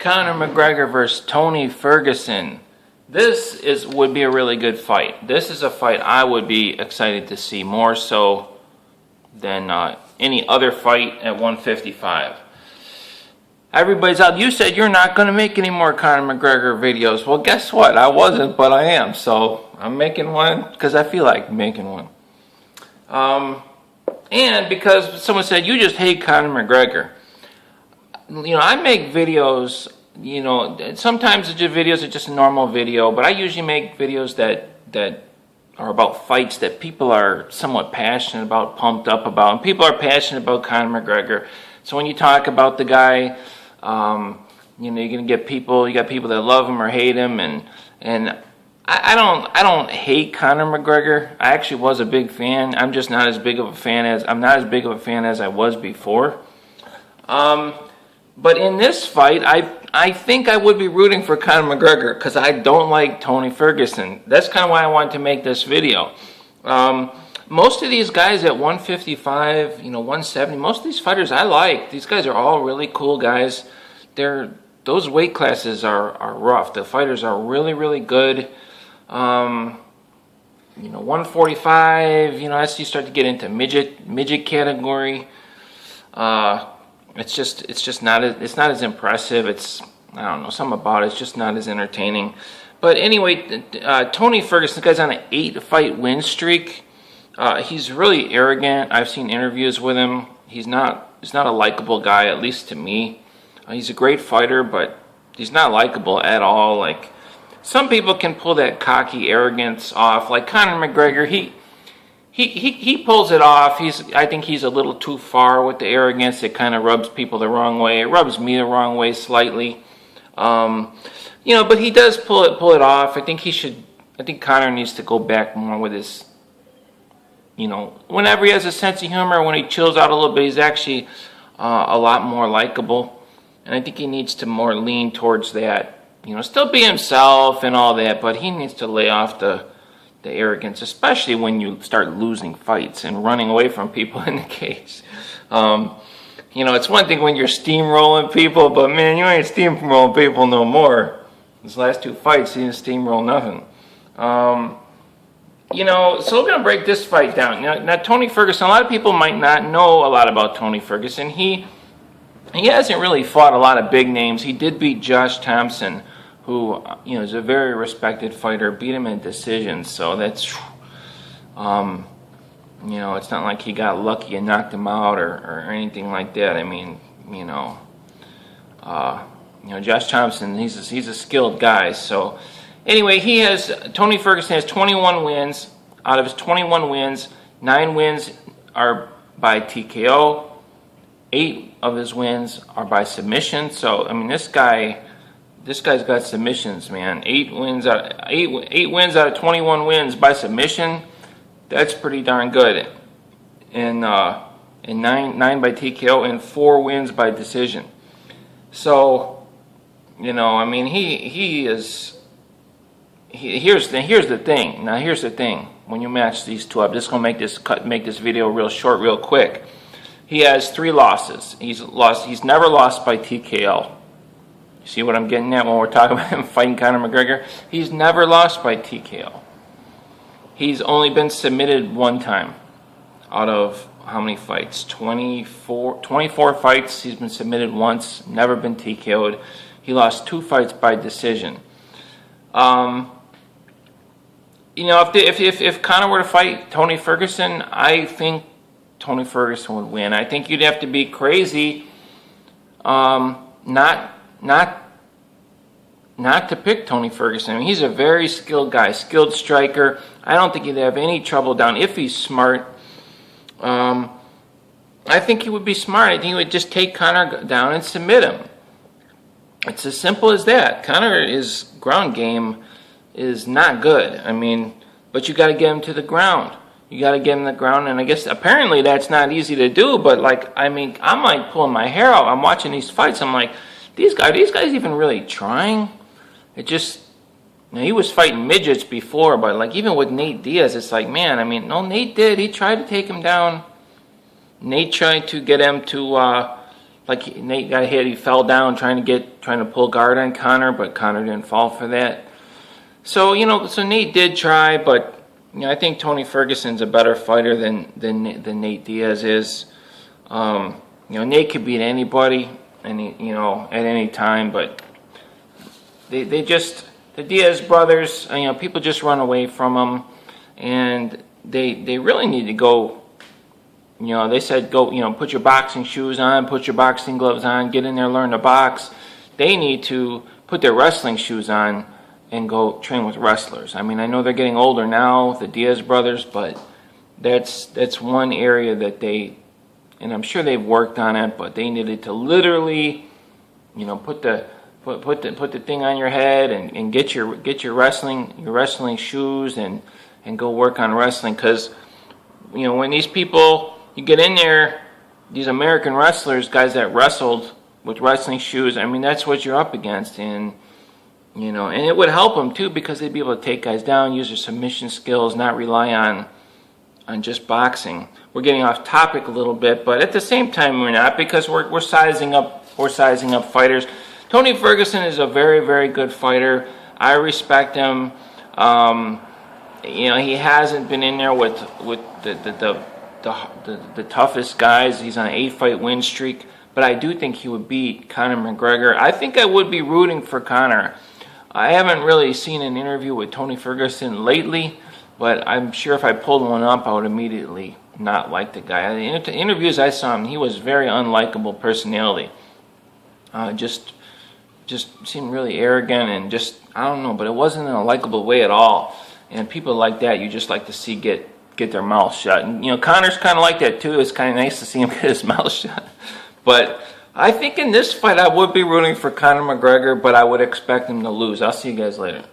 Conor McGregor versus Tony Ferguson. Would be a really good fight. This is a fight I would be excited to see more so than any other fight at 155. Everybody's out. You said you're not going to make any more Conor McGregor videos. Well, guess what? I wasn't, but I am. So I'm making one because I feel like making one. And because someone said, you just hate Conor McGregor. You know, I make videos, you know, sometimes the videos are just a normal video, but I usually make videos that are about fights that people are somewhat passionate about, pumped up about, and people are passionate about Conor McGregor. So when you talk about the guy, you know, you're gonna get people. You got people that love him or hate him, and I don't hate Conor McGregor. I actually was a big fan. I'm just not as big of a fan as I was before. But in this fight, I think I would be rooting for Conor McGregor because I don't like Tony Ferguson. That's kind of why I wanted to make this video. Most of these guys at 155, you know, 170, most of these fighters I like. These guys are all really cool guys. Those weight classes are rough. The fighters are really, really good. You know, 145, you know, as you start to get into midget category, it's just not as impressive. I don't know, something about it's just not as entertaining. But anyway, Tony Ferguson, the guy's on an 8-fight win streak. He's really arrogant. I've seen interviews with him. He's not a likable guy, at least to me. He's a great fighter, but he's not likable at all. Like, some people can pull that cocky arrogance off. Like Conor McGregor, he pulls it off. I think he's a little too far with the arrogance. It kind of rubs people the wrong way. It rubs me the wrong way slightly. You know, but he does pull it off. I think Conor needs to go back more with his, you know, whenever he has a sense of humor, when he chills out a little bit, he's actually a lot more likable. And I think he needs to more lean towards that. You know, still be himself and all that, but he needs to lay off the arrogance, especially when you start losing fights and running away from people in the cage. You know, it's one thing when you're steamrolling people, but man, you ain't steamrolling people no more. These last 2 fights, he didn't steamroll nothing. You know, so we're going to break this fight down. Now, Tony Ferguson, a lot of people might not know a lot about Tony Ferguson. He hasn't really fought a lot of big names. He did beat Josh Thompson, who, you know, is a very respected fighter, beat him in decisions. So that's, you know, it's not like he got lucky and knocked him out or anything like that. I mean, you know, Josh Thompson, he's a skilled guy. So anyway, Tony Ferguson has 21 wins. Out of his 21 wins, 9 wins are by TKO. 8 of his wins are by submission. So I mean, this guy's got submissions, man. 8 wins out of 21 wins by submission. That's pretty darn good. And 9 by TKO and 4 wins by decision. So, you know, I mean, here's the thing. Now here's the thing. When you match these two up, just gonna make this video real short, real quick. He has 3 losses. He's never lost by TKO. You see what I'm getting at when we're talking about him fighting Conor McGregor? He's never lost by TKO. He's only been submitted 1 time out of how many fights? 24 fights. He's been submitted once, never been TKO'd. He lost 2 fights by decision. You know, if Conor were to fight Tony Ferguson, I think Tony Ferguson would win. I think you'd have to be crazy not to pick Tony Ferguson. I mean, he's a very skilled guy, skilled striker. I don't think he'd have any trouble down if he's smart. I think he would be smart. I think he would just take Conor down and submit him. It's as simple as that. Conor's ground game is not good. I mean, but you got to get him to the ground. You got to get him to the ground, and I guess apparently that's not easy to do. But like, I mean, I'm like pulling my hair out. I'm watching these fights. I'm like, these guys even really trying? It just, you know, he was fighting midgets before, but like even with Nate Diaz, it's like, man, I mean, no, Nate did. He tried to take him down. Nate tried to get him to like Nate got hit, he fell down trying to pull guard on Conor, but Conor didn't fall for that. So so Nate did try, but I think Tony Ferguson's a better fighter than Nate Diaz is. Nate could beat anybody, at any time, but the Diaz brothers, people just run away from them, and they really need to go. They said go, put your boxing shoes on, put your boxing gloves on, get in there, learn to box. They need to put their wrestling shoes on and go train with wrestlers. I mean, I know they're getting older now, the Diaz brothers, but that's one area that and I'm sure they've worked on it, but they needed to literally, put the thing on your head and get your wrestling shoes and go work on wrestling, because when these people, you get in there, these American wrestlers, guys that wrestled with wrestling shoes, I mean, that's what you're up against, and and it would help them too, because they'd be able to take guys down, use their submission skills, not rely on just boxing. We're getting off topic a little bit, but at the same time we're not, because we're sizing up fighters. Tony Ferguson is a very, very good fighter. I respect him. He hasn't been in there with the toughest guys. He's on an 8-fight win streak, but I do think he would beat Conor McGregor. I think I would be rooting for Conor. I haven't really seen an interview with Tony Ferguson lately, but I'm sure if I pulled one up, I would immediately not like the guy. In the interviews I saw him, he was very unlikable personality. Just seemed really arrogant and just, I don't know, but it wasn't in a likable way at all. And people like that, you just like to see get their mouth shut. And Conor's kind of like that too. It's kind of nice to see him get his mouth shut. But I think in this fight I would be rooting for Conor McGregor, but I would expect him to lose. I'll see you guys later.